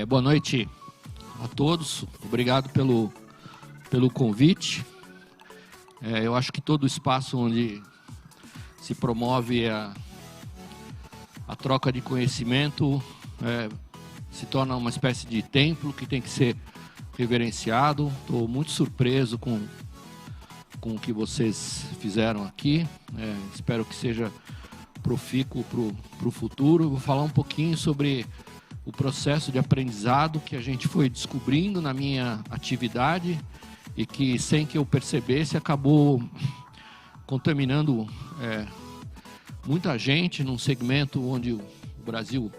Boa noite a todos, obrigado pelo convite. Eu acho que todo espaço onde se promove a troca de conhecimento se torna uma espécie de templo que tem que ser reverenciado. Estou muito surpreso com o que vocês fizeram aqui, espero que seja profícuo para o futuro. Eu vou falar um pouquinho sobre o processo de aprendizado que a gente foi descobrindo na minha atividade e que, sem que eu percebesse, acabou contaminando muita gente num segmento onde o Brasil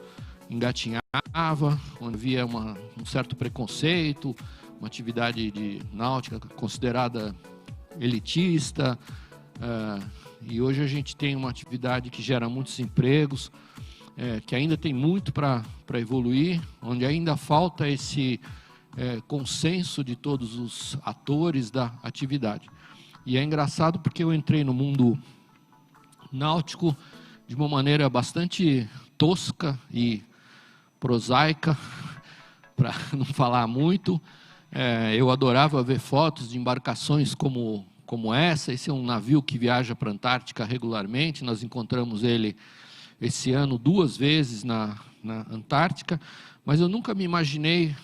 engatinhava, onde havia um certo preconceito, uma atividade de náutica considerada elitista, e hoje a gente tem uma atividade que gera muitos empregos, que ainda tem muito para evoluir, onde ainda falta esse consenso de todos os atores da atividade. E é engraçado porque eu entrei no mundo náutico de uma maneira bastante tosca e prosaica, para não falar muito. Eu adorava ver fotos de embarcações como essa. Esse é um navio que viaja para a Antártica regularmente. Nós encontramos ele esse ano 2 vezes na Antártica, mas eu nunca me imaginei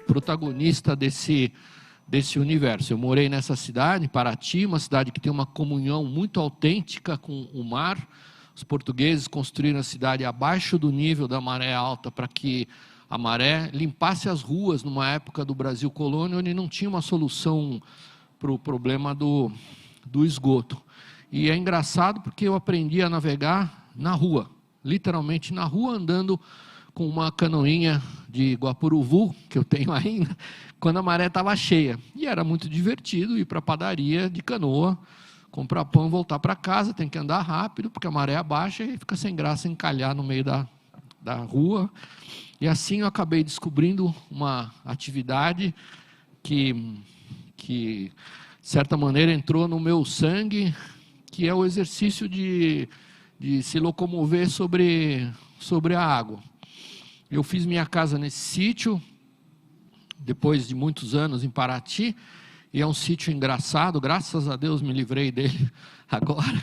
protagonista desse universo. Eu morei nessa cidade, Paraty, uma cidade que tem uma comunhão muito autêntica com o mar. Os portugueses construíram a cidade abaixo do nível da maré alta para que a maré limpasse as ruas numa época do Brasil colônia, onde não tinha uma solução para o problema do esgoto. E é engraçado porque eu aprendi a navegar na rua, literalmente na rua, andando com uma canoinha de Guapuruvu, que eu tenho ainda, quando a maré estava cheia. E era muito divertido ir para a padaria de canoa, comprar pão e voltar para casa. Tem que andar rápido, porque a maré abaixa e fica sem graça encalhar no meio da rua. E assim eu acabei descobrindo uma atividade que de certa maneira entrou no meu sangue, que é o exercício de se locomover sobre a água. Eu fiz minha casa nesse sítio, depois de muitos anos em Paraty, e é um sítio engraçado, graças a Deus me livrei dele agora,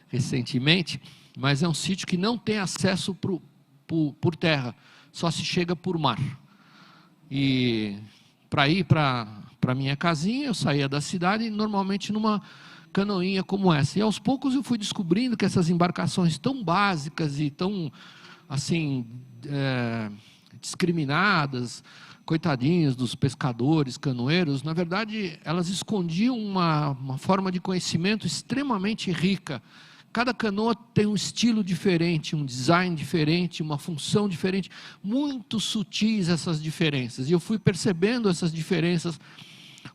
recentemente, mas é um sítio que não tem acesso por terra, só se chega por mar. E para ir para a minha casinha, eu saía da cidade, normalmente numa canoinha como essa. E aos poucos eu fui descobrindo que essas embarcações tão básicas e tão, assim, discriminadas, coitadinhos dos pescadores, canoeiros, na verdade, elas escondiam uma forma de conhecimento extremamente rica. Cada canoa tem um estilo diferente, um design diferente, uma função diferente, muito sutis essas diferenças. E eu fui percebendo essas diferenças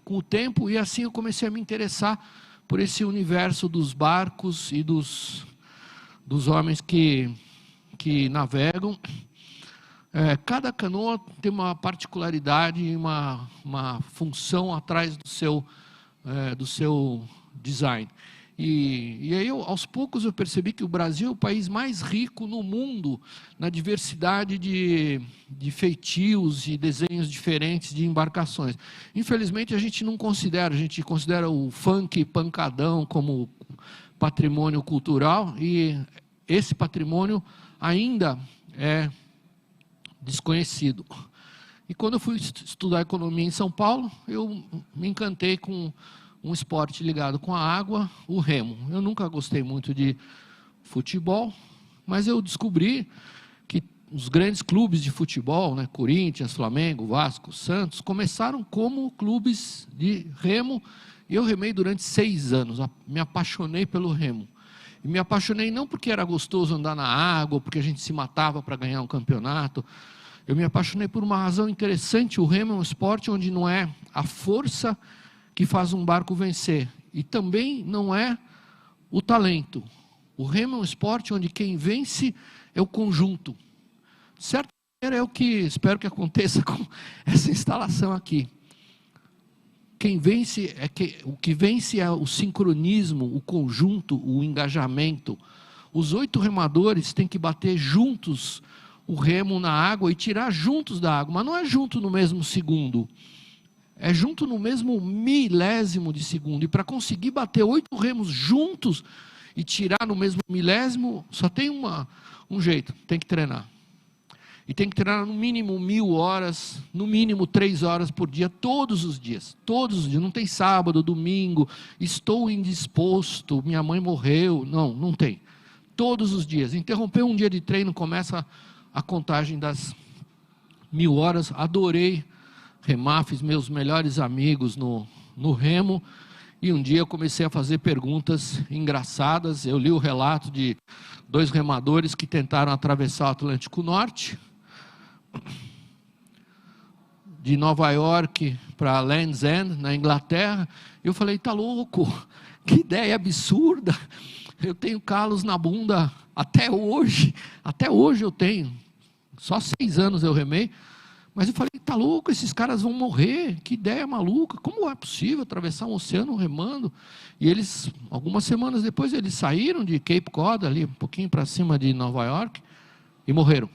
com o tempo, e assim eu comecei a me interessar por esse universo dos barcos e dos homens que navegam. Cada canoa tem uma particularidade, uma função atrás do seu design. E aí, aos poucos, eu percebi que o Brasil é o país mais rico no mundo na diversidade de feitios e desenhos diferentes de embarcações. Infelizmente, a gente não considera, a gente considera o funk pancadão como patrimônio cultural, e esse patrimônio ainda é desconhecido. E quando eu fui estudar economia em São Paulo, eu me encantei com um esporte ligado com a água, o remo. Eu nunca gostei muito de futebol, mas eu descobri que os grandes clubes de futebol, Corinthians, Flamengo, Vasco, Santos, começaram como clubes de remo, e eu remei durante 6 anos, me apaixonei pelo remo. E me apaixonei não porque era gostoso andar na água, ou porque a gente se matava para ganhar um campeonato. Eu me apaixonei por uma razão interessante. O remo é um esporte onde não é a força que faz um barco vencer, e também não é o talento. O remo é um esporte onde quem vence é o conjunto. De certa maneira é o que espero que aconteça com essa instalação aqui. O que vence é o sincronismo, o conjunto, o engajamento. Os 8 remadores têm que bater juntos o remo na água e tirar juntos da água, mas não é junto no mesmo segundo, é junto no mesmo milésimo de segundo. E para conseguir bater 8 remos juntos e tirar no mesmo milésimo, só tem um jeito, tem que treinar. E tem que treinar no mínimo 1000 horas, no mínimo 3 horas por dia, todos os dias. Todos os dias, não tem sábado, domingo, estou indisposto, minha mãe morreu. Não, não tem. Todos os dias. Interrompeu um dia de treino, começa a contagem das 1000 horas. Adorei remar, fiz meus melhores amigos no remo. E um dia eu comecei a fazer perguntas engraçadas. Eu li o relato de 2 remadores que tentaram atravessar o Atlântico Norte, de Nova York para Land's End, na Inglaterra. Eu falei, tá louco, que ideia absurda, eu tenho calos na bunda até hoje eu tenho, só 6 anos eu remei, mas eu falei, tá louco, esses caras vão morrer, que ideia maluca, como é possível atravessar um oceano remando? E eles, algumas semanas depois, eles saíram de Cape Cod, ali um pouquinho para cima de Nova York, e morreram.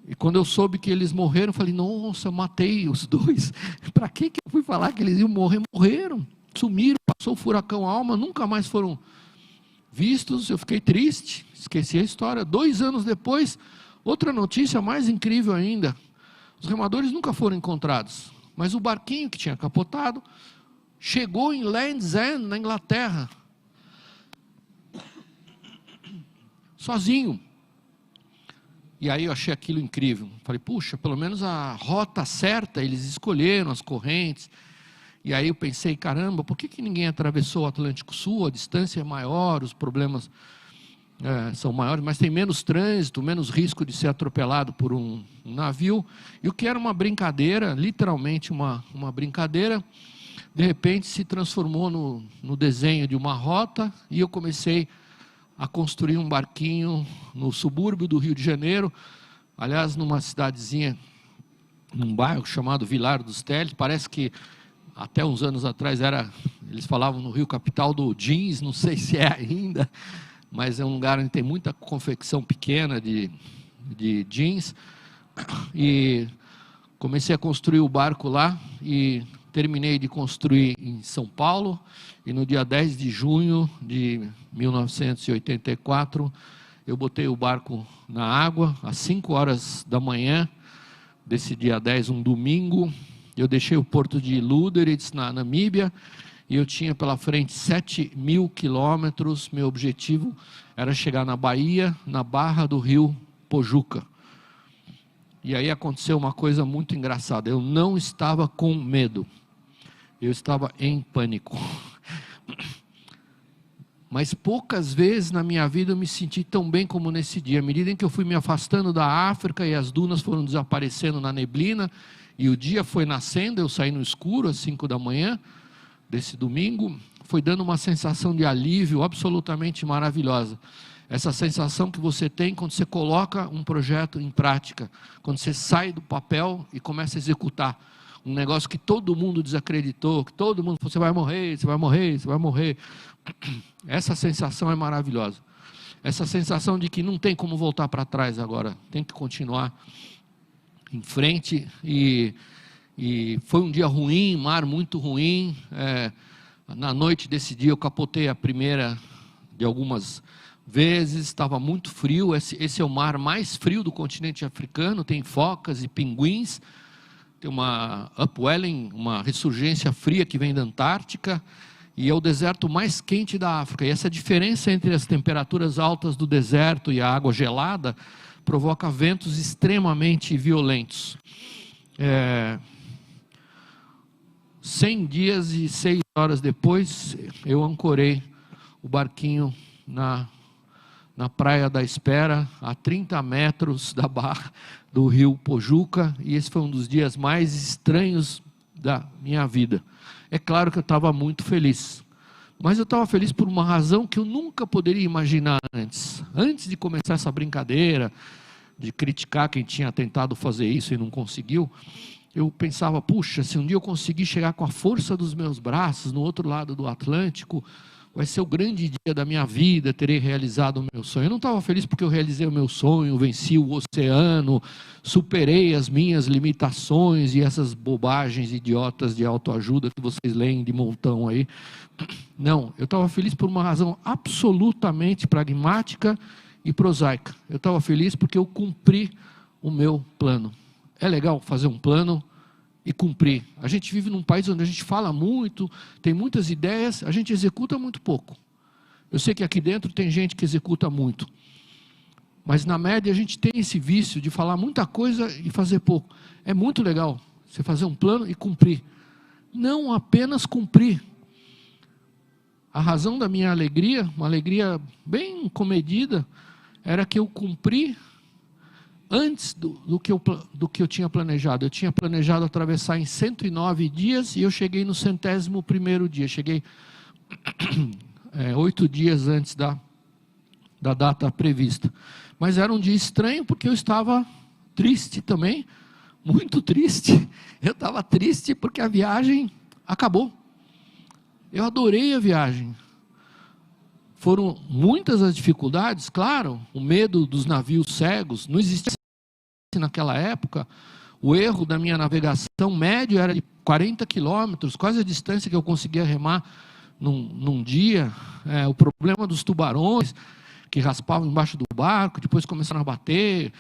E quando eu soube que eles morreram, eu falei, nossa, eu matei os 2. Para que eu fui falar que eles iam morrer? Morreram, sumiram, passou o furacão Alma, nunca mais foram vistos. Eu fiquei triste, esqueci a história. 2 anos depois, outra notícia mais incrível ainda. Os remadores nunca foram encontrados, mas o barquinho que tinha capotado chegou em Land's End, na Inglaterra, sozinho. E aí eu achei aquilo incrível. Falei, puxa, pelo menos a rota certa, eles escolheram as correntes. E aí eu pensei, caramba, por que ninguém atravessou o Atlântico Sul? A distância é maior, os problemas são maiores, mas tem menos trânsito, menos risco de ser atropelado por um navio. E o que era uma brincadeira, literalmente uma brincadeira, de repente se transformou no desenho de uma rota, e eu comecei a construir um barquinho no subúrbio do Rio de Janeiro, aliás, numa cidadezinha, num bairro chamado Vilar dos Teles. Parece que até uns anos atrás eles falavam no Rio capital do jeans, não sei se é ainda, mas é um lugar onde tem muita confecção pequena de jeans. E comecei a construir o barco lá e terminei de construir em São Paulo, e no dia 10 de junho de 1984, eu botei o barco na água, às 5 horas da manhã, desse dia 10, um domingo. Eu deixei o porto de Lüderitz, na Namíbia, e eu tinha pela frente 7.000 quilômetros. Meu objetivo era chegar na Bahia, na barra do rio Pojuca. E aí aconteceu uma coisa muito engraçada, eu não estava com medo, eu estava em pânico. Mas poucas vezes na minha vida eu me senti tão bem como nesse dia. À medida em que eu fui me afastando da África e as dunas foram desaparecendo na neblina, e o dia foi nascendo, eu saí no escuro às 5 da manhã desse domingo, foi dando uma sensação de alívio absolutamente maravilhosa. Essa sensação que você tem quando você coloca um projeto em prática, quando você sai do papel e começa a executar um negócio que todo mundo desacreditou, que todo mundo falou, você vai morrer, você vai morrer, você vai morrer. Essa sensação é maravilhosa. Essa sensação de que não tem como voltar para trás agora, tem que continuar em frente. E foi um dia ruim, mar muito ruim. Na noite desse dia eu capotei a primeira de algumas vezes, estava muito frio. Esse é o mar mais frio do continente africano, tem focas e pinguins. Tem uma upwelling, uma ressurgência fria que vem da Antártica, e é o deserto mais quente da África. E essa diferença entre as temperaturas altas do deserto e a água gelada provoca ventos extremamente violentos. 100 dias e 6 horas depois, eu ancorei o barquinho na Praia da Espera, a 30 metros da barra do rio Pojuca, e esse foi um dos dias mais estranhos da minha vida. É claro que eu estava muito feliz, mas eu estava feliz por uma razão que eu nunca poderia imaginar antes. Antes de começar essa brincadeira, de criticar quem tinha tentado fazer isso e não conseguiu, eu pensava, puxa, se um dia eu conseguir chegar com a força dos meus braços no outro lado do Atlântico, vai ser o grande dia da minha vida, terei realizado o meu sonho. Eu não estava feliz porque eu realizei o meu sonho, venci o oceano, superei as minhas limitações e essas bobagens idiotas de autoajuda que vocês leem de montão aí. Não, eu estava feliz por uma razão absolutamente pragmática e prosaica. Eu estava feliz porque eu cumpri o meu plano. É legal fazer um plano e cumprir. A gente vive num país onde a gente fala muito, tem muitas ideias, a gente executa muito pouco. Eu sei que aqui dentro tem gente que executa muito, mas na média a gente tem esse vício de falar muita coisa e fazer pouco. É muito legal você fazer um plano e cumprir. Não apenas cumprir. A razão da minha alegria, uma alegria bem comedida, era que eu cumpri antes do que eu tinha planejado. Eu tinha planejado atravessar em 109 dias e eu cheguei no 101º dia. Cheguei 8 dias antes da data prevista. Mas era um dia estranho porque eu estava triste também, muito triste. Eu estava triste porque a viagem acabou. Eu adorei a viagem. Foram muitas as dificuldades, claro, o medo dos navios cegos, não existia naquela época. O erro da minha navegação médio era de 40 quilômetros, quase a distância que eu conseguia remar num dia. O problema dos tubarões que raspavam embaixo do barco, depois começaram a bater,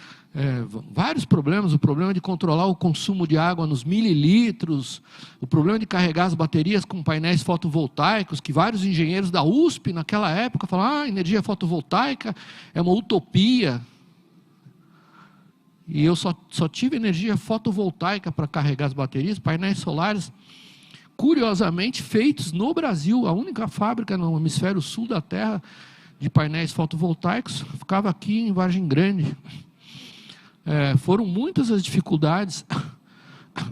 vários problemas, o problema de controlar o consumo de água nos mililitros, o problema de carregar as baterias com painéis fotovoltaicos, que vários engenheiros da USP naquela época falavam, energia fotovoltaica é uma utopia. E eu só tive energia fotovoltaica para carregar as baterias, painéis solares, curiosamente feitos no Brasil, a única fábrica no hemisfério sul da Terra de painéis fotovoltaicos, ficava aqui em Vargem Grande. Foram muitas as dificuldades,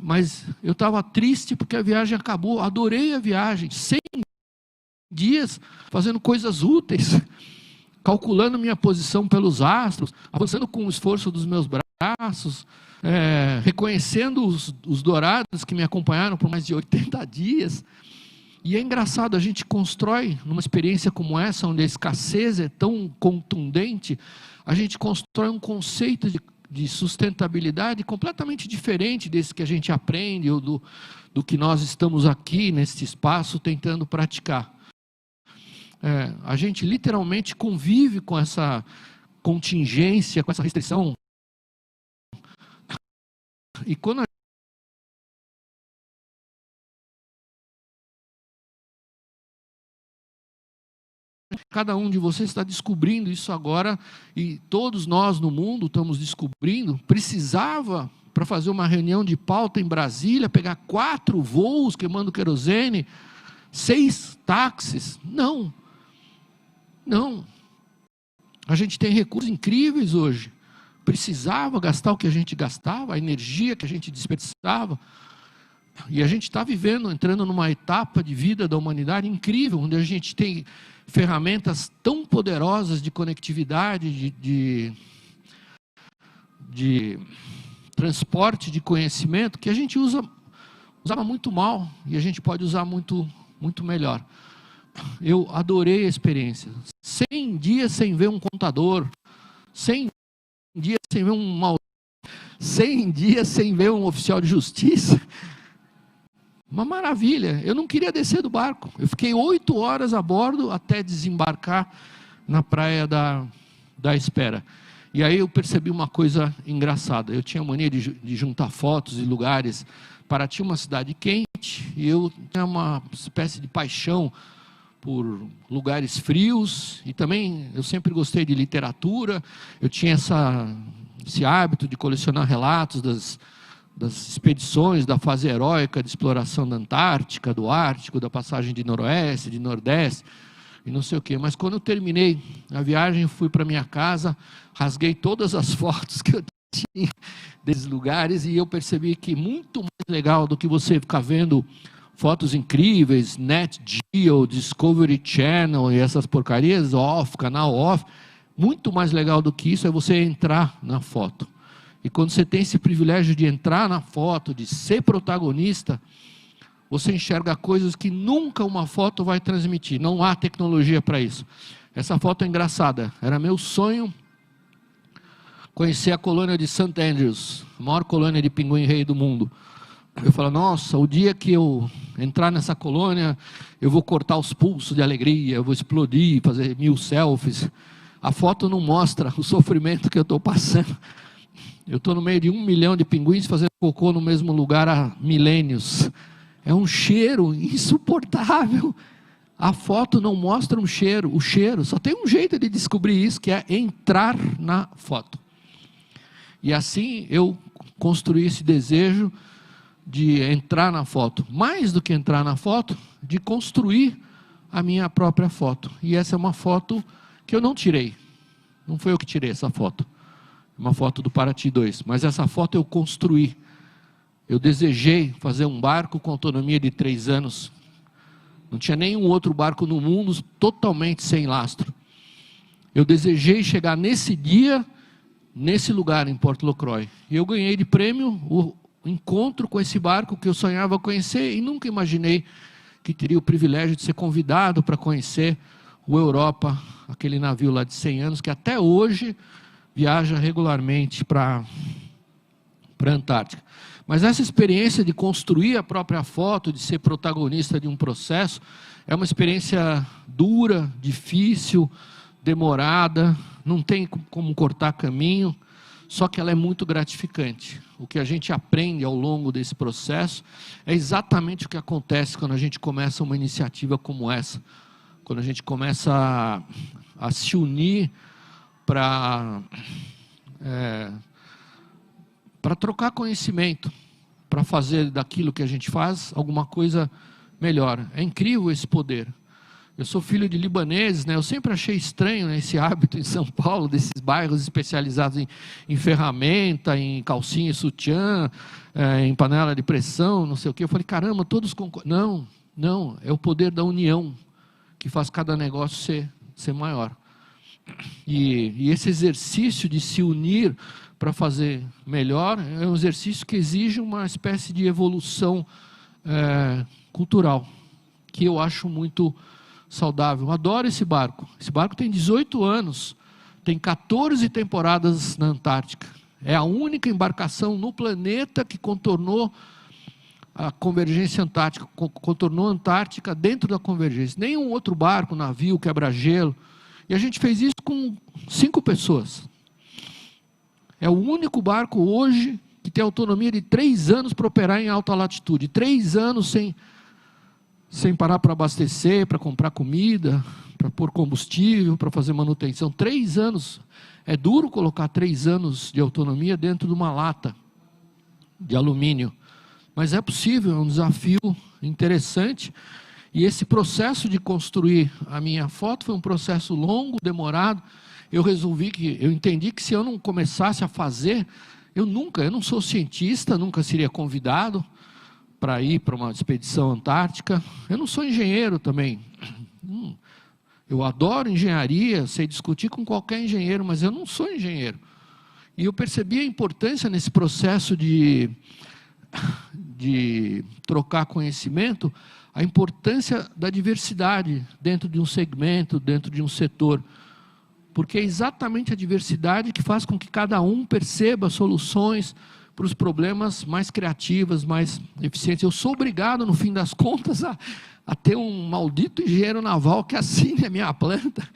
mas eu estava triste porque a viagem acabou, adorei a viagem, 100 dias fazendo coisas úteis, calculando minha posição pelos astros, avançando com o esforço dos meus braços, reconhecendo os dourados que me acompanharam por mais de 80 dias. E é engraçado, a gente constrói, numa experiência como essa, onde a escassez é tão contundente, a gente constrói um conceito de sustentabilidade completamente diferente desse que a gente aprende, ou do que nós estamos aqui, nesse espaço, tentando praticar. A gente literalmente convive com essa contingência, com essa restrição. E quando cada um de vocês está descobrindo isso agora, e todos nós no mundo estamos descobrindo, precisava, para fazer uma reunião de pauta em Brasília, pegar 4 voos queimando querosene, 6 táxis. Não. A gente tem recursos incríveis hoje. Precisava gastar o que a gente gastava, a energia que a gente desperdiçava. E a gente está entrando numa etapa de vida da humanidade incrível, onde a gente tem ferramentas tão poderosas de conectividade, de transporte de conhecimento, que a gente usava muito mal, e a gente pode usar muito, muito melhor. Eu adorei a experiência. 100 dias sem ver um contador, 100 dias sem ver 100 dias sem ver um oficial de justiça. Uma maravilha. Eu não queria descer do barco. Eu fiquei 8 horas a bordo até desembarcar na praia da Espera. E aí eu percebi uma coisa engraçada. Eu tinha mania de juntar fotos de lugares. Paraty é uma cidade quente, e eu tinha uma espécie de paixão por lugares frios, e também eu sempre gostei de literatura. Eu tinha esse hábito de colecionar relatos das expedições, da fase heróica de exploração da Antártica, do Ártico, da passagem de Noroeste, de Nordeste, e não sei o quê. Mas quando eu terminei a viagem, fui para minha casa, rasguei todas as fotos que eu tinha desses lugares, e eu percebi que muito mais legal do que você ficar vendo fotos incríveis, Net Geo, Discovery Channel e essas porcarias, canal off, muito mais legal do que isso é você entrar na foto. E quando você tem esse privilégio de entrar na foto, de ser protagonista, você enxerga coisas que nunca uma foto vai transmitir. Não há tecnologia para isso. Essa foto é engraçada. Era meu sonho conhecer a colônia de St. Andrews, a maior colônia de pinguim-rei do mundo. Eu falo, nossa, o dia que eu entrar nessa colônia, eu vou cortar os pulsos de alegria, eu vou explodir, fazer 1000 selfies. A foto não mostra o sofrimento que eu estou passando. Eu estou no meio de 1 milhão de pinguins fazendo cocô no mesmo lugar há milênios. É um cheiro insuportável. A foto não mostra um cheiro. O cheiro, só tem um jeito de descobrir isso, que é entrar na foto. E assim eu construí esse desejo de entrar na foto. Mais do que entrar na foto, de construir a minha própria foto. E essa é uma foto que eu não tirei. Não foi eu que tirei essa foto. É uma foto do Paraty 2. Mas essa foto eu construí. Eu desejei fazer um barco com autonomia de 3 anos. Não tinha nenhum outro barco no mundo totalmente sem lastro. Eu desejei chegar nesse dia, nesse lugar em Porto Locroix. E eu ganhei de prêmio o encontro com esse barco que eu sonhava conhecer e nunca imaginei que teria o privilégio de ser convidado para conhecer o Europa, aquele navio lá de 100 anos, que até hoje viaja regularmente para a Antártica. Mas essa experiência de construir a própria foto, de ser protagonista de um processo, é uma experiência dura, difícil, demorada, não tem como cortar caminho, só que ela é muito gratificante. O que a gente aprende ao longo desse processo é exatamente o que acontece quando a gente começa uma iniciativa como essa. Quando a gente começa a se unir para trocar conhecimento, para fazer daquilo que a gente faz alguma coisa melhor. É incrível esse poder. Eu sou filho de libaneses, né? Eu sempre achei estranho, né, esse hábito em São Paulo, desses bairros especializados em ferramenta, em calcinha e sutiã, em panela de pressão, não sei o quê. Eu falei, caramba, todos concordam. Não, é o poder da união que faz cada negócio ser maior. E esse exercício de se unir para fazer melhor é um exercício que exige uma espécie de evolução cultural, que eu acho muito saudável. Eu adoro esse barco. Esse barco tem 18 anos, tem 14 temporadas na Antártica. É a única embarcação no planeta que contornou a convergência antártica, contornou a Antártica dentro da convergência. Nenhum outro barco, navio, quebra-gelo. E a gente fez isso com 5 pessoas. É o único barco hoje que tem autonomia de 3 anos para operar em alta latitude. 3 anos sem parar para abastecer, para comprar comida, para pôr combustível, para fazer manutenção. 3 anos. É duro colocar 3 anos de autonomia dentro de uma lata de alumínio. Mas é possível, é um desafio interessante. E esse processo de construir a minha foto foi um processo longo, demorado. Eu entendi que se eu não começasse a fazer, eu não sou cientista, nunca seria convidado para ir para uma expedição antártica. Eu não sou engenheiro também. Eu adoro engenharia, sei discutir com qualquer engenheiro, mas eu não sou engenheiro. E eu percebi a importância nesse processo de trocar conhecimento, a importância da diversidade dentro de um segmento, dentro de um setor. Porque é exatamente a diversidade que faz com que cada um perceba soluções para os problemas mais criativas, mais eficientes. Eu sou obrigado, no fim das contas, a ter um maldito engenheiro naval que assine a minha planta.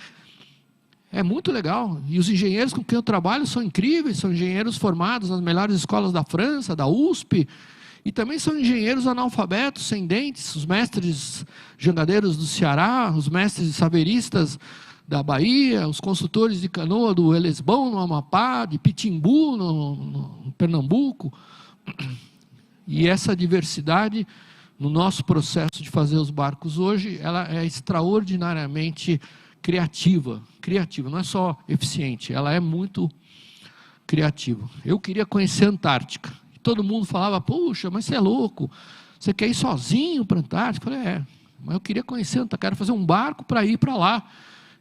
É muito legal. E os engenheiros com quem eu trabalho são incríveis, são engenheiros formados nas melhores escolas da França, da USP, e também são engenheiros analfabetos, sem dentes, os mestres jangadeiros do Ceará, os mestres saberistas da Bahia, os construtores de canoa do Elesbão, no Amapá, de Pitimbu, no Pernambuco. E essa diversidade, no nosso processo de fazer os barcos hoje, ela é extraordinariamente criativa, não é só eficiente, ela é muito criativa. Eu queria conhecer a Antártica. Todo mundo falava, puxa, mas você é louco, você quer ir sozinho para a Antártica? Eu falei, mas eu queria conhecer a Antártica, quero fazer um barco para ir para lá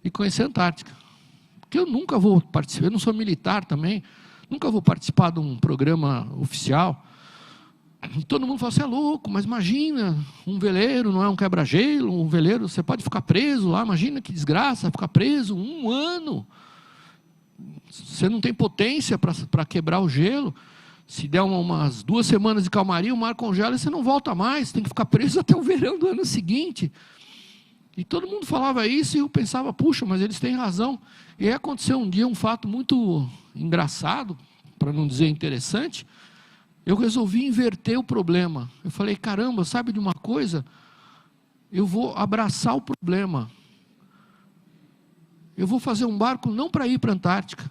e conhecer a Antártica. Porque eu nunca vou participar, eu não sou militar também, nunca vou participar de um programa oficial. E todo mundo fala, você é louco, mas imagina, um veleiro não é um quebra-gelo, um veleiro, você pode ficar preso lá, imagina que desgraça, ficar preso 1 ano. Você não tem potência para quebrar o gelo. Se der umas 2 semanas de calmaria, o mar congela e você não volta mais, tem que ficar preso até o verão do ano seguinte. E todo mundo falava isso e eu pensava, puxa, mas eles têm razão. E aí aconteceu um dia um fato muito engraçado, para não dizer interessante. Eu resolvi inverter o problema. Eu falei, caramba, sabe de uma coisa? Eu vou abraçar o problema. Eu vou fazer um barco não para ir para a Antártica.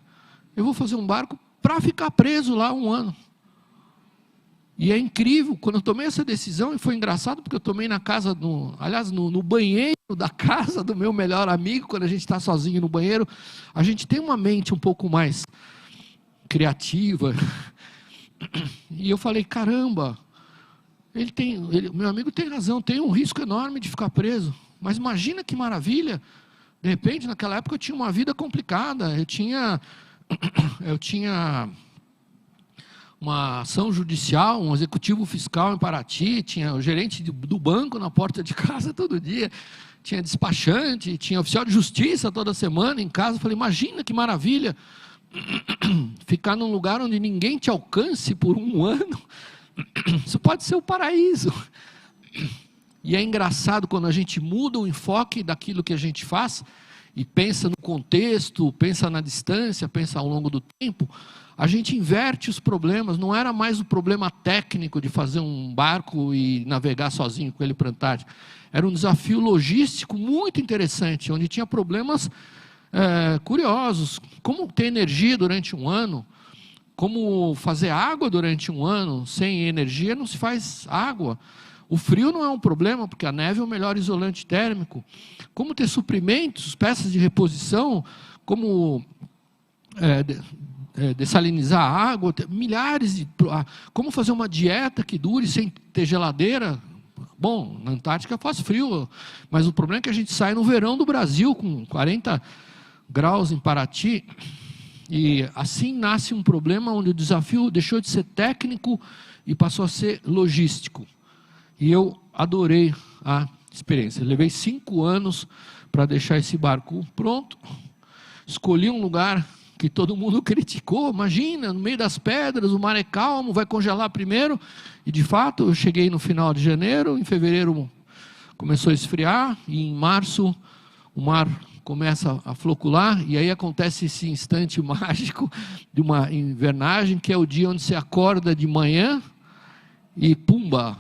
Eu vou fazer um barco para ficar preso lá 1 ano. E é incrível, quando eu tomei essa decisão, e foi engraçado, porque eu tomei na casa, no banheiro da casa do meu melhor amigo, quando a gente está sozinho no banheiro, a gente tem uma mente um pouco mais criativa. E eu falei, caramba, meu amigo tem razão, tem um risco enorme de ficar preso. Mas imagina que maravilha, de repente, naquela época eu tinha uma vida complicada, eu tinha uma ação judicial, um executivo fiscal em Paraty, tinha o gerente do banco na porta de casa todo dia, tinha despachante, tinha oficial de justiça toda semana em casa. Eu falei, imagina que maravilha, ficar num lugar onde ninguém te alcance por 1 ano, isso pode ser o paraíso. E é engraçado quando a gente muda o enfoque daquilo que a gente faz, e pensa no contexto, pensa na distância, pensa ao longo do tempo, a gente inverte os problemas. Não era mais o problema técnico de fazer um barco e navegar sozinho com ele para a Antártica. Era um desafio logístico muito interessante, onde tinha problemas curiosos, como ter energia durante 1 ano, como fazer água durante 1 ano. Sem energia não se faz água. O frio não é um problema, porque a neve é o melhor isolante térmico. Como ter suprimentos, peças de reposição, como dessalinizar a água, como fazer uma dieta que dure sem ter geladeira. Bom, na Antártica faz frio, mas o problema é que a gente sai no verão do Brasil, com 40 graus em Paraty, e assim nasce um problema onde o desafio deixou de ser técnico e passou a ser logístico. E eu adorei a experiência. Levei 5 anos para deixar esse barco pronto. Escolhi um lugar que todo mundo criticou. Imagina, no meio das pedras, o mar é calmo, vai congelar primeiro. E de fato, eu cheguei no final de janeiro, em fevereiro começou a esfriar, e em março o mar começa a flocular, e aí acontece esse instante mágico de uma invernagem, que é o dia onde você acorda de manhã e pumba,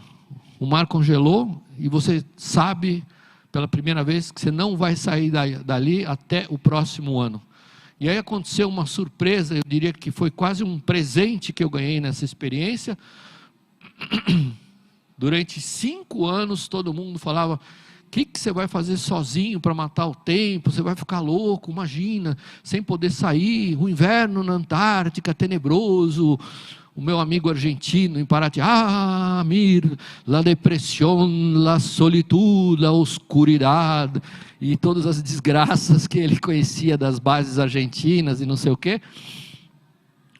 o mar congelou, e você sabe pela primeira vez que você não vai sair dali até o próximo ano. E aí aconteceu uma surpresa, eu diria que foi quase um presente que eu ganhei nessa experiência. Durante 5 anos todo mundo falava, o que você vai fazer sozinho para matar o tempo? Você vai ficar louco, imagina, sem poder sair, o inverno na Antártica, tenebroso. O meu amigo argentino em Paraty, Mir, la depresión, la solitude, la oscuridad, e todas as desgraças que ele conhecia das bases argentinas e não sei o quê.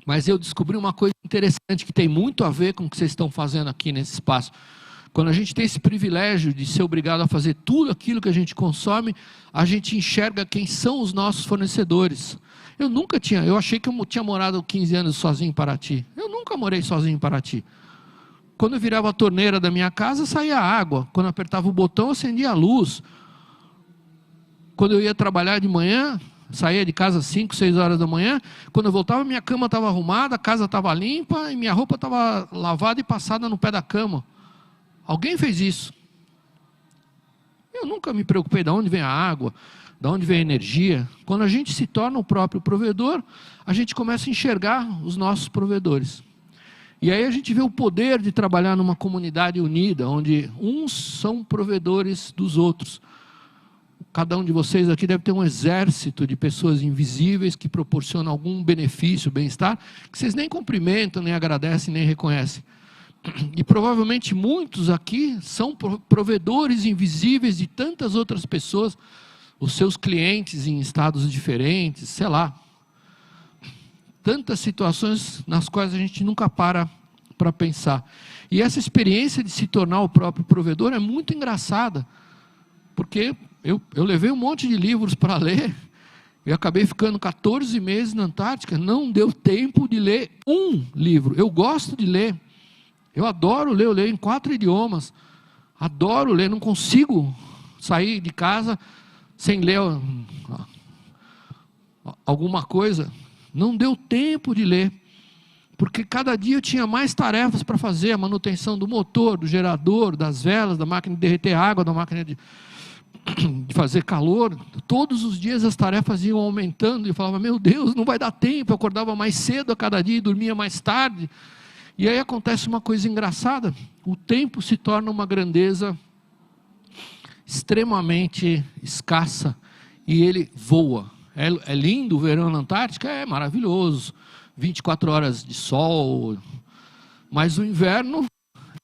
Mas eu descobri uma coisa interessante que tem muito a ver com o que vocês estão fazendo aqui nesse espaço. Quando a gente tem esse privilégio de ser obrigado a fazer tudo aquilo que a gente consome, a gente enxerga quem são os nossos fornecedores. Eu achei que eu tinha morado 15 anos sozinho em Paraty. Eu nunca morei sozinho em Paraty. Quando eu virava a torneira da minha casa, saía água. Quando eu apertava o botão, acendia a luz. Quando eu ia trabalhar de manhã, saía de casa às 5, 6 horas da manhã. Quando eu voltava, minha cama estava arrumada, a casa estava limpa e minha roupa estava lavada e passada no pé da cama. Alguém fez isso. Eu nunca me preocupei de onde vem a água, de onde vem a energia. Quando a gente se torna o próprio provedor, a gente começa a enxergar os nossos provedores. E aí a gente vê o poder de trabalhar numa comunidade unida, onde uns são provedores dos outros. Cada um de vocês aqui deve ter um exército de pessoas invisíveis que proporcionam algum benefício, bem-estar, que vocês nem cumprimentam, nem agradecem, nem reconhecem. E provavelmente muitos aqui são provedores invisíveis de tantas outras pessoas, os seus clientes em estados diferentes, sei lá. Tantas situações nas quais a gente nunca para para pensar. E essa experiência de se tornar o próprio provedor é muito engraçada, porque eu levei um monte de livros para ler, e acabei ficando 14 meses na Antártica, não deu tempo de ler um livro. Eu gosto de ler, eu adoro ler, eu leio em 4 idiomas, adoro ler, não consigo sair de casa sem ler alguma coisa. Não deu tempo de ler, porque cada dia eu tinha mais tarefas para fazer, a manutenção do motor, do gerador, das velas, da máquina de derreter água, da máquina de fazer calor. Todos os dias as tarefas iam aumentando, e eu falava, meu Deus, não vai dar tempo. Eu acordava mais cedo a cada dia e dormia mais tarde. E aí acontece uma coisa engraçada, o tempo se torna uma grandeza extremamente escassa, e ele voa. É lindo o verão na Antártica, é maravilhoso, 24 horas de sol, mas o inverno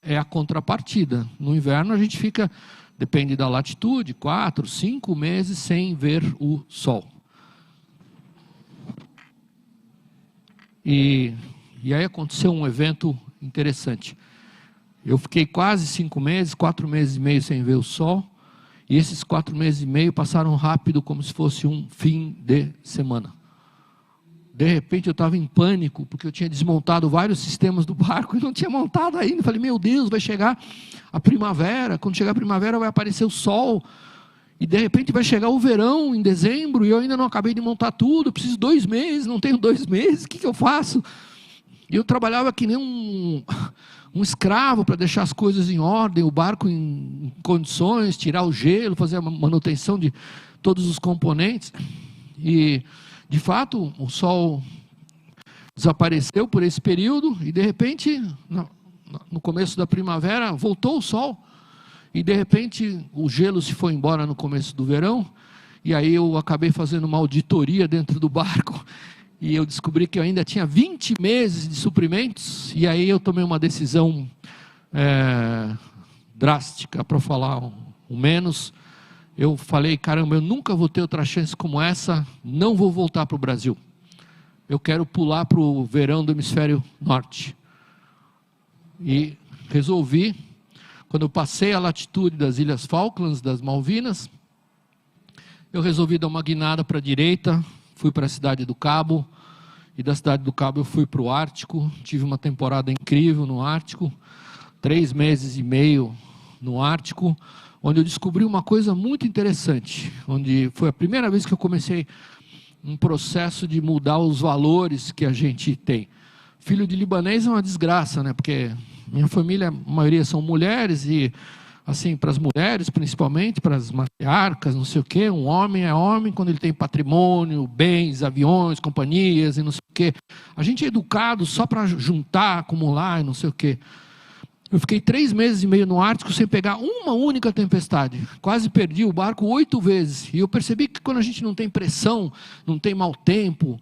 é a contrapartida. No inverno a gente fica, depende da latitude, 4, 5 meses sem ver o sol. E aí aconteceu um evento interessante. Eu fiquei quase 5 meses, 4 meses e meio sem ver o sol, e esses 4 meses e meio passaram rápido, como se fosse um fim de semana. De repente eu estava em pânico, porque eu tinha desmontado vários sistemas do barco e não tinha montado ainda. Falei, meu Deus, vai chegar a primavera, quando chegar a primavera vai aparecer o sol, e de repente vai chegar o verão em dezembro, e eu ainda não acabei de montar tudo, preciso de 2 meses, não tenho 2 meses, o que eu faço? E eu trabalhava que nem um escravo para deixar as coisas em ordem, o barco em condições, tirar o gelo, fazer a manutenção de todos os componentes. E, de fato, o sol desapareceu por esse período, e de repente, no começo da primavera, voltou o sol, e de repente o gelo se foi embora no começo do verão, e aí eu acabei fazendo uma auditoria dentro do barco, e eu descobri que eu ainda tinha 20 meses de suprimentos, e aí eu tomei uma decisão drástica, para falar o menos. Eu falei, caramba, eu nunca vou ter outra chance como essa, não vou voltar para o Brasil. Eu quero pular para o verão do hemisfério norte. E resolvi, quando eu passei a latitude das Ilhas Falklands, das Malvinas, eu resolvi dar uma guinada para a direita, fui para a Cidade do Cabo, e da Cidade do Cabo eu fui para o Ártico, tive uma temporada incrível no Ártico, 3 meses e meio no Ártico, onde eu descobri uma coisa muito interessante, onde foi a primeira vez que eu comecei um processo de mudar os valores que a gente tem. Filho de libanês é uma desgraça, né? Porque minha família, a maioria são mulheres, e assim, para as mulheres principalmente, para as matriarcas, não sei o quê, um homem é homem quando ele tem patrimônio, bens, aviões, companhias e não sei o quê. A gente é educado só para juntar, acumular e não sei o quê. Eu fiquei 3 meses e meio no Ártico sem pegar uma única tempestade. Quase perdi o barco 8 vezes. E eu percebi que quando a gente não tem pressão, não tem mau tempo,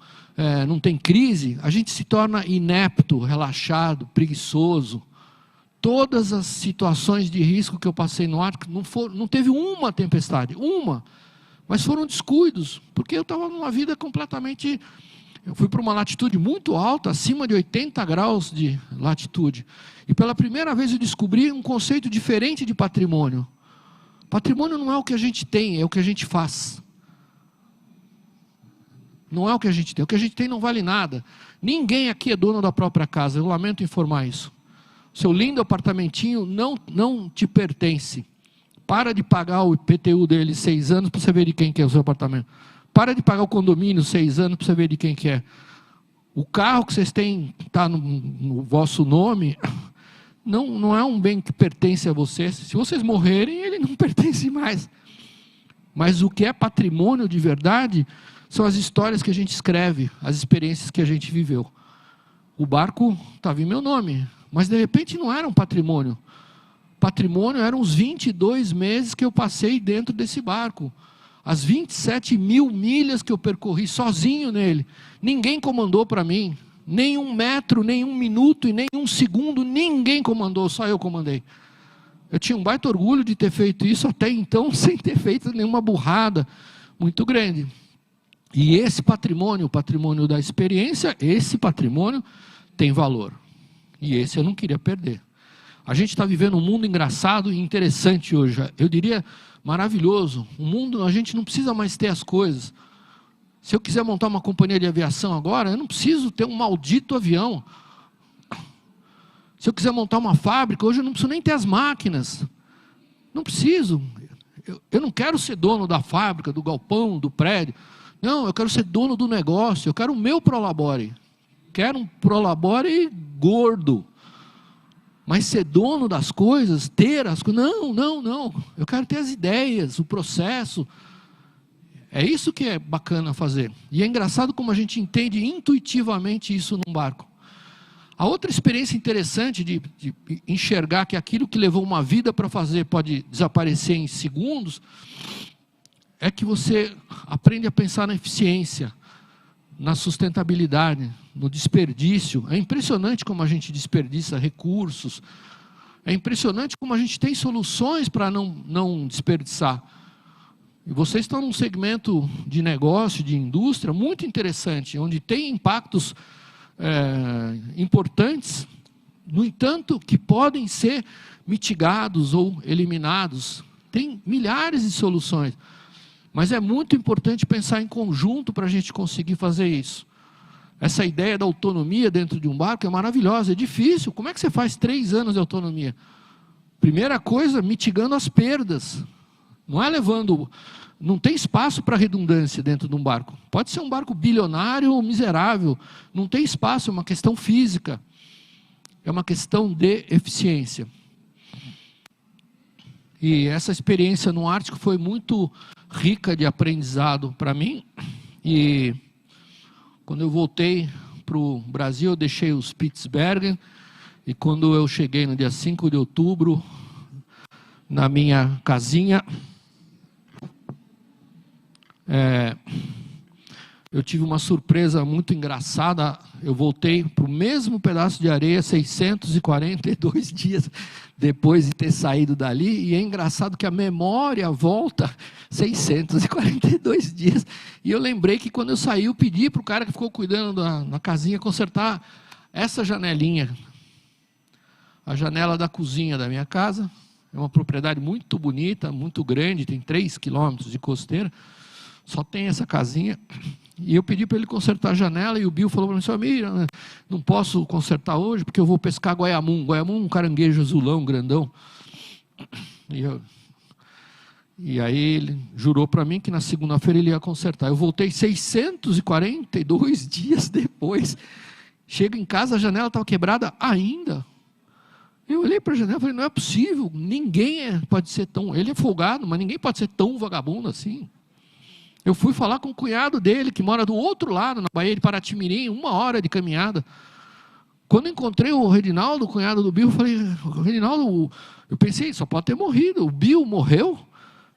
não tem crise, a gente se torna inepto, relaxado, preguiçoso. Todas as situações de risco que eu passei no Ártico, não teve uma tempestade, mas foram descuidos, porque eu estava numa vida completamente... Eu fui para uma latitude muito alta, acima de 80 graus de latitude, e pela primeira vez eu descobri um conceito diferente de patrimônio. Patrimônio não é o que a gente tem, é o que a gente faz. Não é o que a gente tem, o que a gente tem não vale nada. Ninguém aqui é dono da própria casa, eu lamento informar isso. Seu lindo apartamentinho não te pertence. Para de pagar o IPTU dele 6 anos para você ver de quem que é o seu apartamento. Para de pagar o condomínio 6 anos para você ver de quem que é. O carro que vocês têm, está no vosso nome, não é um bem que pertence a vocês. Se vocês morrerem, ele não pertence mais. Mas o que é patrimônio de verdade são as histórias que a gente escreve, as experiências que a gente viveu. O barco estava em meu nome, mas de repente não era um patrimônio. Patrimônio eram os 22 meses que eu passei dentro desse barco. As 27 mil milhas que eu percorri sozinho nele. Ninguém comandou para mim. Nem 1 metro, nem 1 minuto e nem 1 segundo, ninguém comandou, só eu comandei. Eu tinha um baita orgulho de ter feito isso até então, sem ter feito nenhuma burrada muito grande. E esse patrimônio, o patrimônio da experiência, esse patrimônio tem valor. E esse eu não queria perder. A gente está vivendo um mundo engraçado e interessante hoje. Eu diria maravilhoso. Um mundo, a gente não precisa mais ter as coisas. Se eu quiser montar uma companhia de aviação agora, eu não preciso ter um maldito avião. Se eu quiser montar uma fábrica, hoje eu não preciso nem ter as máquinas. Não preciso. Eu não quero ser dono da fábrica, do galpão, do prédio. Não, eu quero ser dono do negócio. Eu quero o meu Prolabore. Quero um Prolabore gordo. Mas ser dono das coisas, ter as coisas... Não. Eu quero ter as ideias, o processo. É isso que é bacana fazer. E é engraçado como a gente entende intuitivamente isso num barco. A outra experiência interessante de enxergar que aquilo que levou uma vida para fazer pode desaparecer em segundos, é que você aprende a pensar na eficiência, na sustentabilidade, no desperdício. É impressionante como a gente desperdiça recursos. É impressionante como a gente tem soluções para não desperdiçar. E vocês estão num segmento de negócio, de indústria, muito interessante, onde tem impactos importantes, no entanto, que podem ser mitigados ou eliminados. Tem milhares de soluções. Mas é muito importante pensar em conjunto para a gente conseguir fazer isso. Essa ideia da autonomia dentro de um barco é maravilhosa, é difícil. Como é que você faz 3 anos de autonomia? Primeira coisa, mitigando as perdas. Não é levando... Não tem espaço para redundância dentro de um barco. Pode ser um barco bilionário ou miserável. Não tem espaço, é uma questão física. É uma questão de eficiência. E essa experiência no Ártico foi muito rica de aprendizado para mim. E quando eu voltei para o Brasil, eu deixei o Spitsbergen. E quando eu cheguei no dia 5 de outubro, na minha casinha... eu tive uma surpresa muito engraçada. Eu voltei para o mesmo pedaço de areia 642 dias depois de ter saído dali, e é engraçado que a memória volta 642 dias, e eu lembrei que quando eu saí, eu pedi para o cara que ficou cuidando na casinha consertar essa janelinha, a janela da cozinha da minha casa. É uma propriedade muito bonita, muito grande, tem 3 quilômetros de costeira. Só tem essa casinha. E eu pedi para ele consertar a janela, e o Bill falou para mim, seu amigo, não posso consertar hoje, porque eu vou pescar guaiamum. Guaiamum é um caranguejo azulão, grandão. E aí ele jurou para mim que na segunda-feira ele ia consertar. Eu voltei 642 dias depois. Chego em casa, a janela estava quebrada ainda. Eu olhei para a janela e falei, não é possível, ninguém pode ser tão... Ele é folgado, mas ninguém pode ser tão vagabundo assim. Eu fui falar com o cunhado dele, que mora do outro lado, na Baía de Paraty-Mirim, 1 hora de caminhada. Quando encontrei o Reginaldo, o cunhado do Bill, eu falei, Reginaldo, eu pensei, só pode ter morrido, o Bill morreu?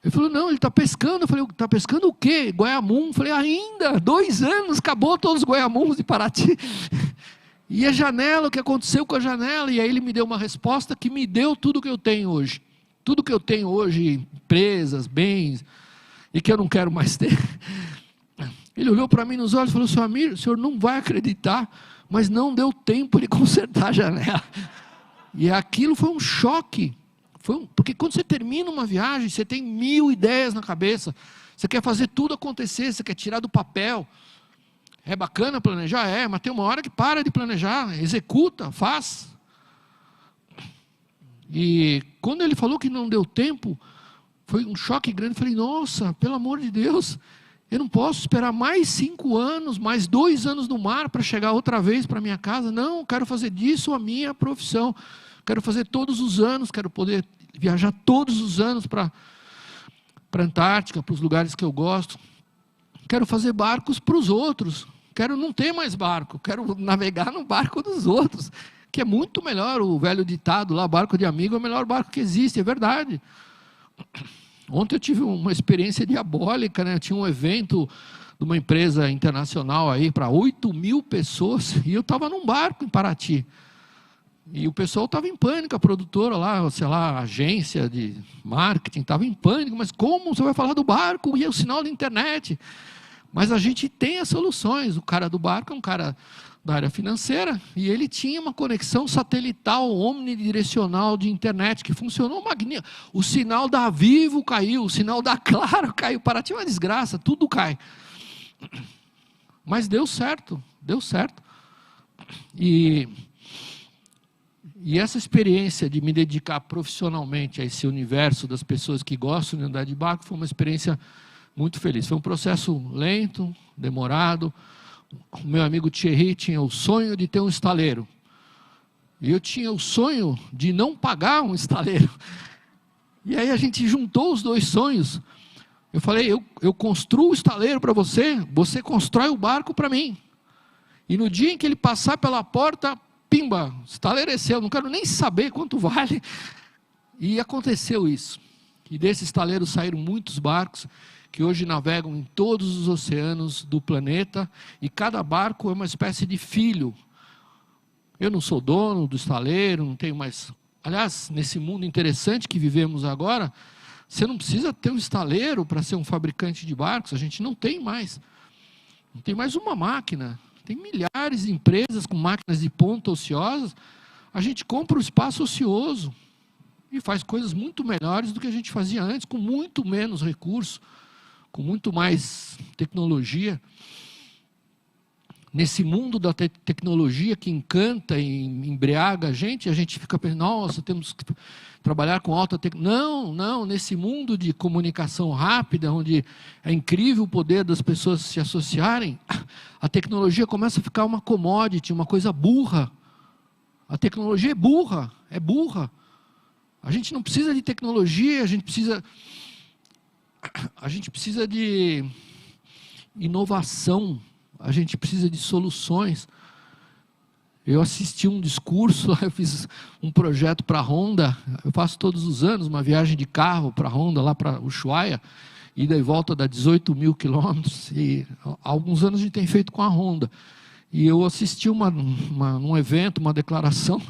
Ele falou, não, ele está pescando. Eu falei, está pescando o quê? Guaiamum. Eu falei, ainda, 2 anos, acabou todos os guaiamuns de Paraty. E a janela, o que aconteceu com a janela? E aí ele me deu uma resposta que me deu tudo que eu tenho hoje. Tudo que eu tenho hoje, empresas, bens... e que eu não quero mais ter. Ele olhou para mim nos olhos e falou, seu amigo, o senhor não vai acreditar, mas não deu tempo de consertar a janela. E aquilo foi um choque. Porque quando você termina uma viagem, você tem 1000 ideias na cabeça, você quer fazer tudo acontecer, você quer tirar do papel. É bacana planejar? É, mas tem uma hora que para de planejar, executa, faz. E quando ele falou que não deu tempo, foi um choque grande. Falei, nossa, pelo amor de Deus, eu não posso esperar mais 5 anos, mais 2 anos no mar para chegar outra vez para minha casa. Não, quero fazer disso a minha profissão. Quero fazer todos os anos, quero poder viajar todos os anos para a Antártica, para os lugares que eu gosto. Quero fazer barcos para os outros. Quero não ter mais barco, quero navegar no barco dos outros, que é muito melhor. O velho ditado lá, barco de amigo é o melhor barco que existe, é verdade. Ontem eu tive uma experiência diabólica, né? Eu tinha um evento de uma empresa internacional aí para 8.000 pessoas, e eu estava num barco em Paraty. E o pessoal estava em pânico, a produtora lá, sei lá, a agência de marketing estava em pânico, mas como você vai falar do barco e o sinal da internet? Mas a gente tem as soluções. O cara do barco é um cara da área financeira e ele tinha uma conexão satelital omnidirecional de internet que funcionou magnífico. O sinal da Vivo caiu, o sinal da Claro caiu. Paraty é uma desgraça, tudo cai. Mas deu certo, deu certo. E essa experiência de me dedicar profissionalmente a esse universo das pessoas que gostam de andar de barco foi uma experiência muito feliz. Foi um processo lento, demorado. O meu amigo Thierry tinha o sonho de ter um estaleiro. E eu tinha o sonho de não pagar um estaleiro. E aí a gente juntou os dois sonhos. Eu falei, eu construo o estaleiro para você, você constrói o barco para mim. E no dia em que ele passar pela porta, pimba, o estaleiro é seu, não quero nem saber quanto vale. E aconteceu isso. E desse estaleiro saíram muitos barcos, que hoje navegam em todos os oceanos do planeta, e cada barco é uma espécie de filho. Eu não sou dono do estaleiro, não tenho mais... Aliás, nesse mundo interessante que vivemos agora, você não precisa ter um estaleiro para ser um fabricante de barcos, a gente não tem mais. Não tem mais uma máquina, tem milhares de empresas com máquinas de ponta ociosas, a gente compra o espaço ocioso e faz coisas muito melhores do que a gente fazia antes, com muito menos recurso, com muito mais tecnologia. Nesse mundo da tecnologia que encanta e embriaga a gente fica pensando, nossa, temos que trabalhar com alta tecnologia. Não, nesse mundo de comunicação rápida, onde é incrível o poder das pessoas se associarem, a tecnologia começa a ficar uma commodity, uma coisa burra. A tecnologia é burra. A gente não precisa de tecnologia, a gente precisa de inovação, a gente precisa de soluções. Eu assisti um discurso, eu fiz um projeto para a Honda, eu faço todos os anos uma viagem de carro para a Honda, lá para Ushuaia, ida e volta dá 18 mil quilômetros, e há alguns anos a gente tem feito com a Honda. E eu assisti num evento, uma declaração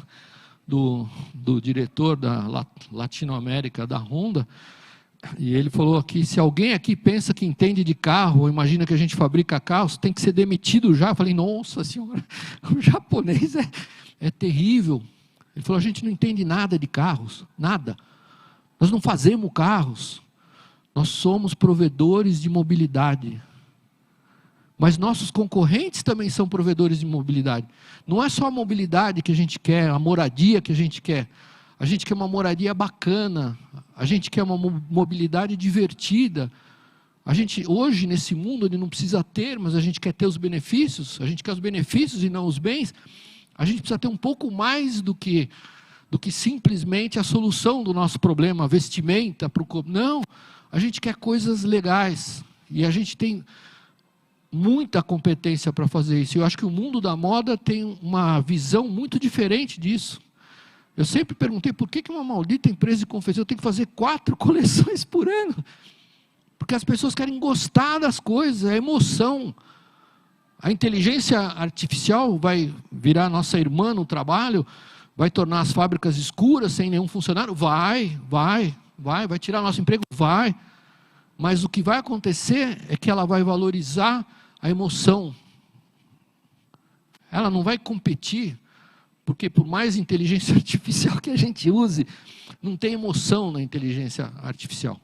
do diretor da Latinoamérica da Honda, e ele falou aqui, se alguém aqui pensa que entende de carro, ou imagina que a gente fabrica carros, tem que ser demitido já. Eu falei, nossa senhora, o japonês é terrível. Ele falou, a gente não entende nada de carros, nada. Nós não fazemos carros, nós somos provedores de mobilidade. Mas nossos concorrentes também são provedores de mobilidade. Não é só a mobilidade que a gente quer, a moradia que a gente quer. A gente quer uma moradia bacana, a gente quer uma mobilidade divertida. A gente, hoje, nesse mundo, onde não precisa ter, mas a gente quer ter os benefícios, a gente quer os benefícios e não os bens, a gente precisa ter um pouco mais do que simplesmente a solução do nosso problema, a vestimenta. Não, a gente quer coisas legais, e a gente tem muita competência para fazer isso. Eu acho que o mundo da moda tem uma visão muito diferente disso. Eu sempre perguntei, por que uma maldita empresa de confecção tem que fazer 4 coleções por ano? Porque as pessoas querem gostar das coisas, é emoção. A inteligência artificial vai virar nossa irmã no trabalho, vai tornar as fábricas escuras sem nenhum funcionário? Vai tirar nosso emprego? Vai. Mas o que vai acontecer é que ela vai valorizar a emoção. Ela não vai competir, porque por mais inteligência artificial que a gente use, não tem emoção na inteligência artificial.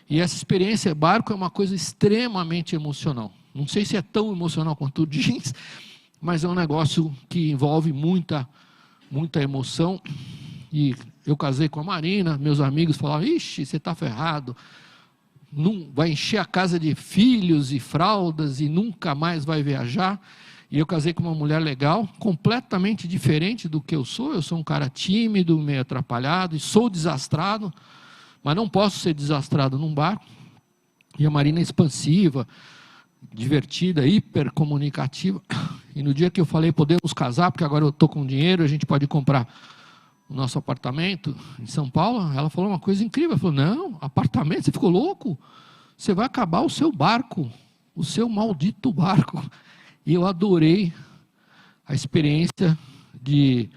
E essa experiência barco é uma coisa extremamente emocional. Não sei se é tão emocional quanto o jeans, mas é um negócio que envolve muita emoção. E eu casei com a Marina, meus amigos falavam, ixi, você está ferrado, não, vai encher a casa de filhos e fraldas e nunca mais vai viajar. E eu casei com uma mulher legal, completamente diferente do que eu sou. Eu sou um cara tímido, meio atrapalhado, e sou desastrado, mas não posso ser desastrado num barco. E a Marina é expansiva, divertida, hipercomunicativa. E no dia que eu falei, podemos casar, porque agora eu estou com dinheiro, a gente pode comprar o nosso apartamento em São Paulo, ela falou uma coisa incrível. Ela falou, não, apartamento, você ficou louco? Você vai acabar o seu barco, o seu maldito barco. E eu adorei a experiência de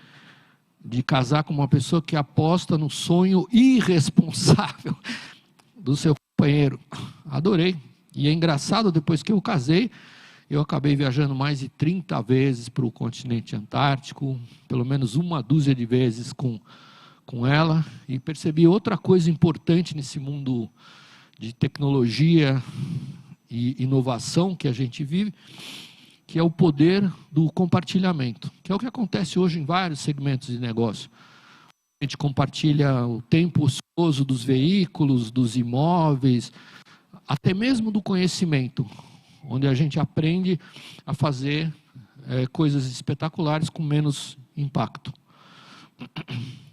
casar com uma pessoa que aposta no sonho irresponsável do seu companheiro. Adorei. E é engraçado, depois que eu casei, eu acabei viajando mais de 30 vezes para o continente antártico, pelo menos uma dúzia de vezes com ela, e percebi outra coisa importante nesse mundo de tecnologia e inovação que a gente vive, que é o poder do compartilhamento, que é o que acontece hoje em vários segmentos de negócio. A gente compartilha o tempo ocioso dos veículos, dos imóveis, até mesmo do conhecimento, onde a gente aprende a fazer coisas espetaculares com menos impacto.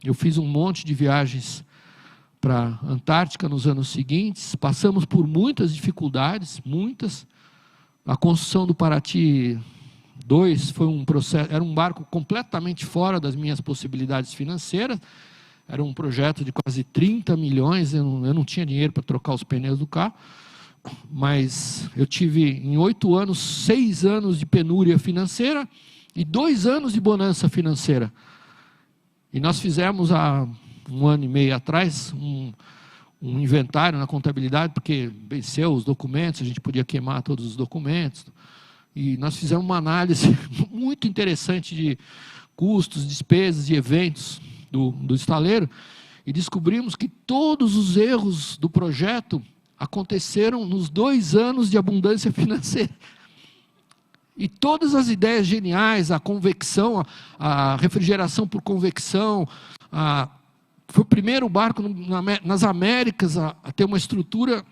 Eu fiz um monte de viagens para a Antártica nos anos seguintes, passamos por muitas dificuldades, muitas. A construção do Paraty 2 foi um processo, era um barco completamente fora das minhas possibilidades financeiras, era um projeto de quase 30 milhões, eu não tinha dinheiro para trocar os pneus do carro, mas eu tive, em 8 anos, 6 anos de penúria financeira e 2 anos de bonança financeira. E nós fizemos há 1 ano e meio atrás um inventário na contabilidade, porque venceu os documentos, a gente podia queimar todos os documentos. E nós fizemos uma análise muito interessante de custos, despesas e eventos do estaleiro, e descobrimos que todos os erros do projeto aconteceram nos 2 anos de abundância financeira. E todas as ideias geniais, a convecção, a refrigeração por convecção, foi o primeiro barco nas Américas a ter uma estrutura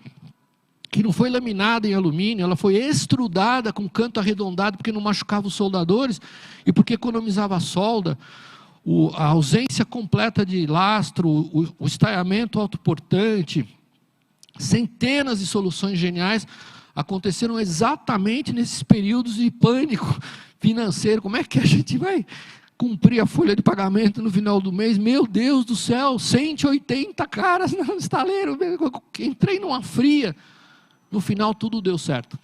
que não foi laminada em alumínio, ela foi extrudada com canto arredondado, porque não machucava os soldadores e porque economizava a solda. A ausência completa de lastro, o estaiamento autoportante, centenas de soluções geniais aconteceram exatamente nesses períodos de pânico financeiro. Como é que a gente vai cumprir a folha de pagamento no final do mês? Meu Deus do céu, 180 caras no estaleiro, entrei numa fria. No final tudo deu certo.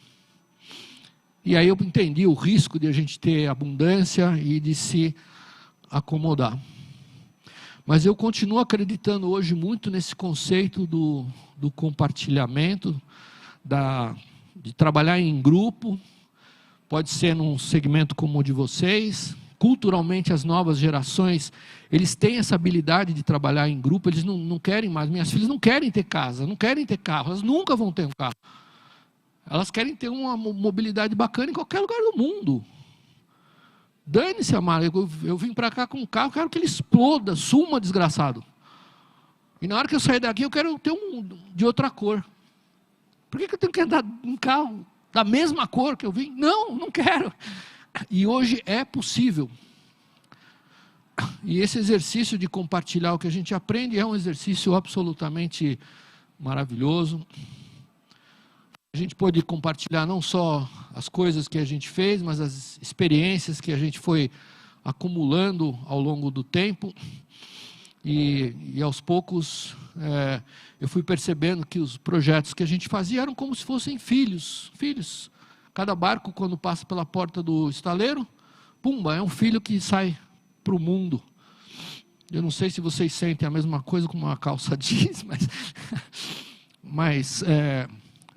E aí eu entendi o risco de a gente ter abundância e de se acomodar. Mas eu continuo acreditando hoje muito nesse conceito do compartilhamento, de trabalhar em grupo, pode ser num segmento como o de vocês. Culturalmente, as novas gerações, eles têm essa habilidade de trabalhar em grupo, eles não querem mais. Minhas filhas não querem ter casa, não querem ter carro, elas nunca vão ter um carro. Elas querem ter uma mobilidade bacana em qualquer lugar do mundo. Dane-se, Amara, eu vim para cá com um carro, quero que ele exploda, suma, desgraçado. E na hora que eu sair daqui, eu quero ter um de outra cor. Por que eu tenho que andar em carro da mesma cor que eu vim? Não quero. E hoje é possível. E esse exercício de compartilhar o que a gente aprende é um exercício absolutamente maravilhoso. A gente pode compartilhar não só as coisas que a gente fez, mas as experiências que a gente foi acumulando ao longo do tempo. E aos poucos eu fui percebendo que os projetos que a gente fazia eram como se fossem filhos. Cada barco, quando passa pela porta do estaleiro, pumba, é um filho que sai para o mundo. Eu não sei se vocês sentem a mesma coisa com uma calça jeans, mas é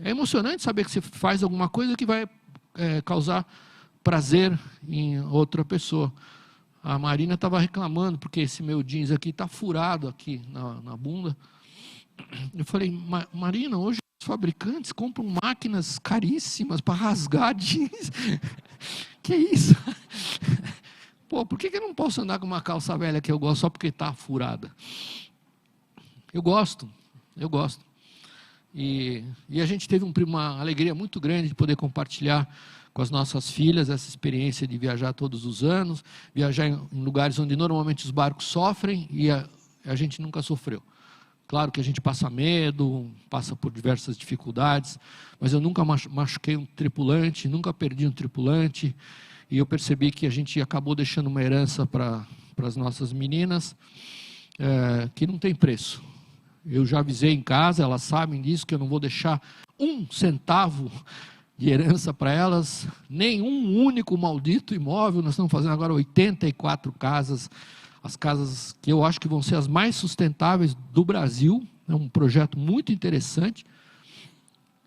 emocionante saber que você faz alguma coisa que vai causar prazer em outra pessoa. A Marina estava reclamando, porque esse meu jeans aqui está furado aqui na bunda. Eu falei, Marina, hoje os fabricantes compram máquinas caríssimas para rasgar jeans. Que isso? Pô, por que eu não posso andar com uma calça velha que eu gosto só porque está furada? Eu gosto. E a gente teve uma alegria muito grande de poder compartilhar com as nossas filhas essa experiência de viajar todos os anos, viajar em lugares onde normalmente os barcos sofrem e a gente nunca sofreu. Claro que a gente passa medo, passa por diversas dificuldades, mas eu nunca machuquei um tripulante, nunca perdi um tripulante, e eu percebi que a gente acabou deixando uma herança para as nossas meninas, que não tem preço. Eu já avisei em casa, elas sabem disso, que eu não vou deixar 1 centavo de herança para elas, nem um único maldito imóvel. Nós estamos fazendo agora 84 casas, as casas que eu acho que vão ser as mais sustentáveis do Brasil. É um projeto muito interessante.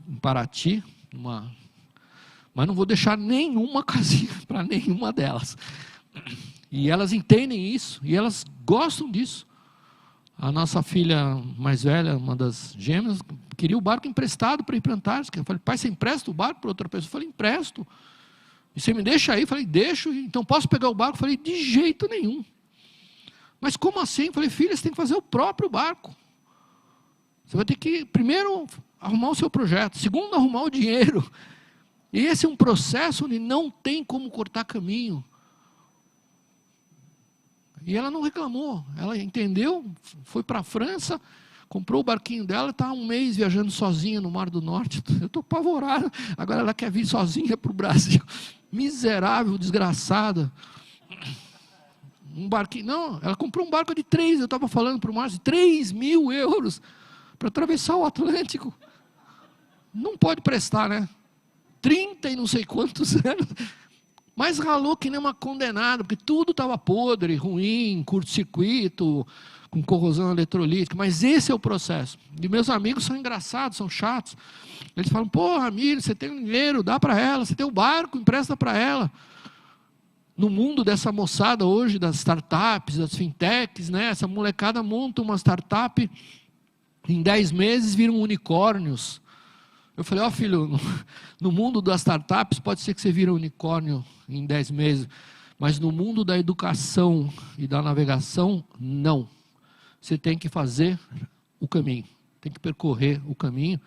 em Paraty, mas não vou deixar nenhuma casinha para nenhuma delas. E elas entendem isso, e elas gostam disso. A nossa filha mais velha, uma das gêmeas, queria o barco emprestado para ir para a Antártica. Eu falei, pai, você empresta o barco para outra pessoa? Eu falei, empresto. E você me deixa aí? Eu falei, deixo. Então posso pegar o barco? Eu falei, de jeito nenhum. Mas como assim? Eu falei, filha, você tem que fazer o próprio barco. Você vai ter que, primeiro, arrumar o seu projeto. Segundo, arrumar o dinheiro. E esse é um processo onde não tem como cortar caminho. E ela não reclamou. Ela entendeu, foi para a França, comprou o barquinho dela, está há um mês viajando sozinha no Mar do Norte. Eu estou apavorado. Agora ela quer vir sozinha para o Brasil. Miserável, desgraçada. Um barquinho. Não, ela comprou um barco de 3, eu estava falando para o Márcio, 3.000 euros para atravessar o Atlântico. Não pode prestar, né? 30 e não sei quantos anos. Mas ralou que nem uma condenada, porque tudo estava podre, ruim, curto-circuito, com corrosão eletrolítica. Mas esse é o processo. E meus amigos são engraçados, são chatos. Eles falam, porra, Ramiro, você tem dinheiro, dá para ela. Você tem o barco, empresta para ela. No mundo dessa moçada hoje, das startups, das fintechs, né? Essa molecada monta uma startup, em 10 meses viram unicórnios. Eu falei, ó filho, no mundo das startups pode ser que você vira unicórnio em 10 meses, mas no mundo da educação e da navegação, não. Você tem que fazer o caminho, tem que percorrer o caminho.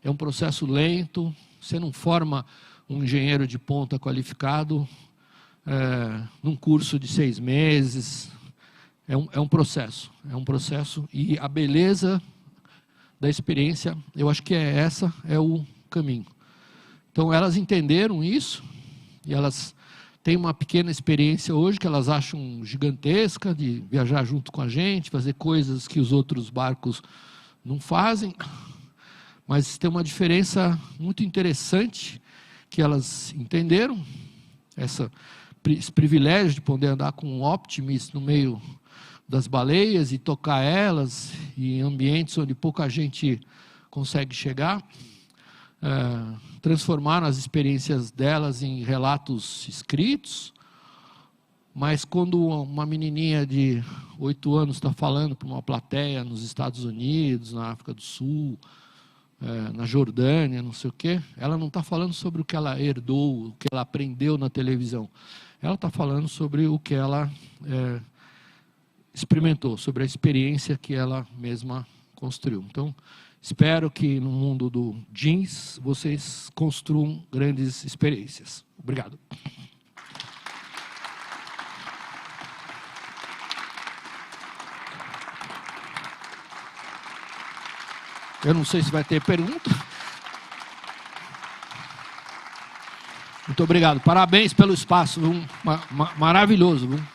É um processo lento, você não forma um engenheiro de ponta qualificado num curso de 6 meses. É um processo, e a beleza da experiência, eu acho que essa é o caminho. Então elas entenderam isso, e elas têm uma pequena experiência hoje, que elas acham gigantesca, de viajar junto com a gente, fazer coisas que os outros barcos não fazem, mas tem uma diferença muito interessante, que elas entenderam, esse privilégio de poder andar com um Optimist no meio das baleias e tocar elas em ambientes onde pouca gente consegue chegar, transformaram as experiências delas em relatos escritos, mas quando uma menininha de 8 anos está falando para uma plateia nos Estados Unidos, na África do Sul, na Jordânia, não sei o quê, ela não está falando sobre o que ela herdou, o que ela aprendeu na televisão, ela está falando sobre o que ela experimentou, sobre a experiência que ela mesma construiu. Então, espero que no mundo do jeans vocês construam grandes experiências. Obrigado. Eu não sei se vai ter pergunta. Muito obrigado. Parabéns pelo espaço, viu? Maravilhoso, viu?